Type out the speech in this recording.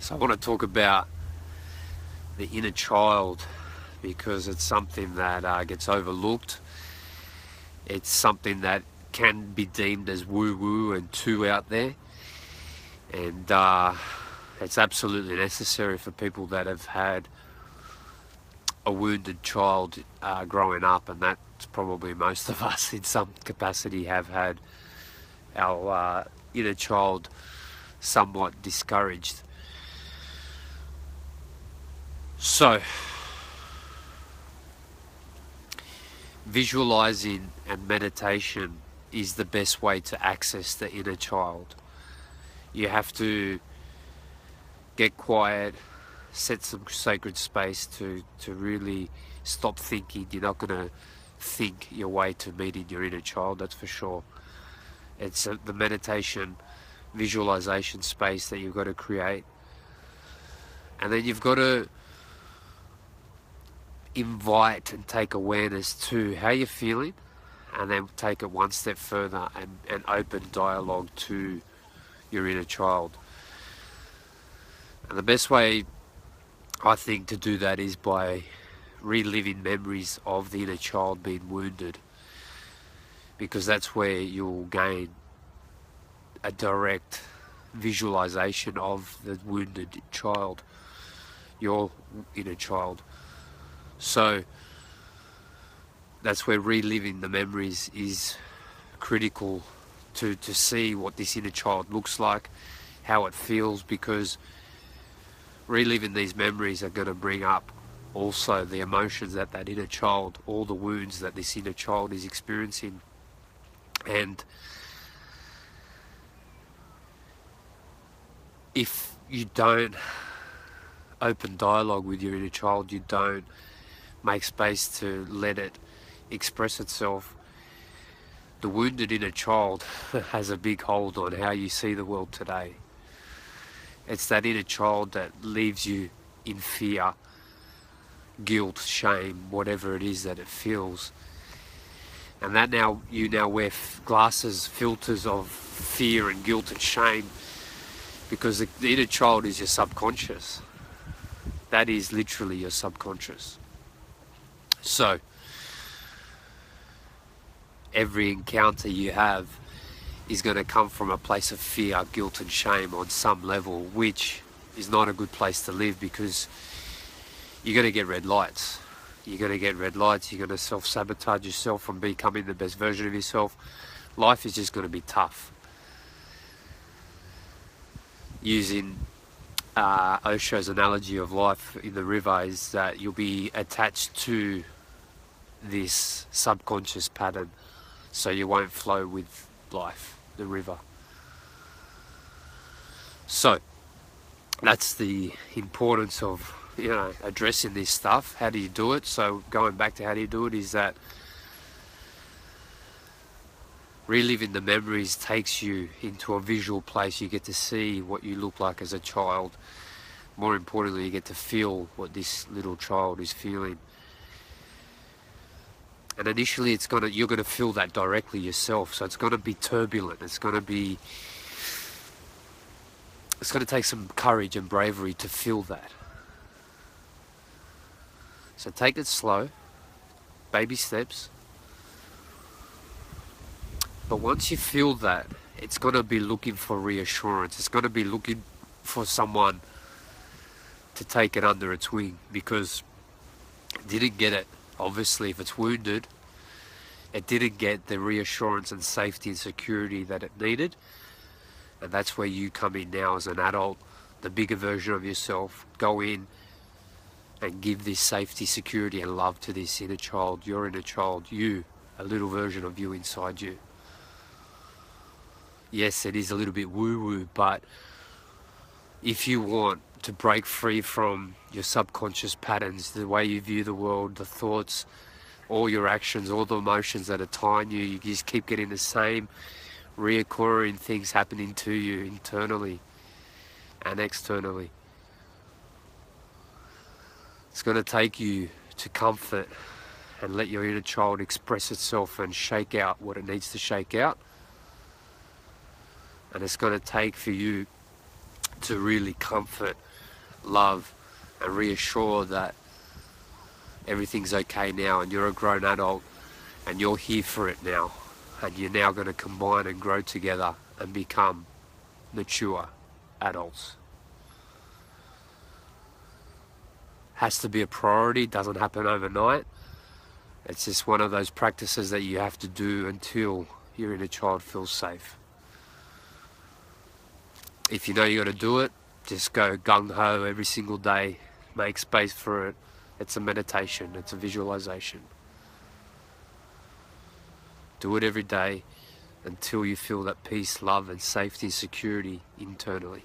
So I want to talk about the inner child because it's something that gets overlooked. It's something that can be deemed as woo-woo and too out there, and it's absolutely necessary for people that have had a wounded child growing up, and that's probably most of us in some capacity have had our inner child somewhat discouraged. So, visualizing and meditation is the best way to access the inner child. You have to get quiet, set some sacred space to really stop thinking. You're not going to think your way to meeting your inner child, that's for sure. It's the meditation, visualization space that you've got to create. And then you've got to invite and take awareness to how you're feeling, and then take it one step further and open dialogue to your inner child. And the best way, I think, to do that is by reliving memories of the inner child being wounded, because that's where you'll gain a direct visualization of the wounded child, your inner child. So that's where reliving the memories is critical to see what this inner child looks like, how it feels, because reliving these memories are going to bring up also the emotions that inner child, all the wounds that this inner child is experiencing. And if you don't open dialogue with your inner child, you don't make space to let it express itself, the wounded inner child has a big hold on how you see the world today. It's that inner child that leaves you in fear, guilt, shame, whatever it is that it feels. And that you now wear glasses, filters of fear and guilt and shame, because the inner child is your subconscious. That is literally your subconscious. So, every encounter you have is going to come from a place of fear, guilt and shame on some level, which is not a good place to live, because you're going to get red lights. You're going to get red lights, you're going to self-sabotage yourself from becoming the best version of yourself. Life is just going to be tough. Using Osho's analogy of life in the river is that you'll be attached to this subconscious pattern, so you won't flow with life, the river. So that's the importance of addressing this stuff. How do you do it? So going back to how do you do it is that reliving the memories takes you into a visual place. You get to see what you look like as a child. More importantly, you get to feel what this little child is feeling. And initially you're gonna feel that directly yourself. So it's gonna be turbulent. It's gonna take some courage and bravery to feel that. So take it slow, baby steps. But once you feel that, it's gonna be looking for reassurance. It's gonna be looking for someone to take it under its wing, because it didn't get it. Obviously, if it's wounded, it didn't get the reassurance and safety and security that it needed. And that's where you come in now as an adult, the bigger version of yourself. Go in and give this safety, security and love to this inner child, your inner child, you, a little version of you inside you. Yes, it is a little bit woo-woo, but if you want to break free from your subconscious patterns, the way you view the world, the thoughts, all your actions, all the emotions that are tying you, you just keep getting the same reoccurring things happening to you internally and externally. It's going to take you to comfort and let your inner child express itself and shake out what it needs to shake out. And it's going to take for you to really comfort, love, and reassure that everything's okay now and you're a grown adult and you're here for it now, and you're now going to combine and grow together and become mature adults. Has to be a priority, doesn't happen overnight. It's just one of those practices that you have to do until your inner child feels safe. If you know you got to do it, just go gung-ho every single day, make space for it. It's a meditation, it's a visualization. Do it every day until you feel that peace, love and safety and security internally.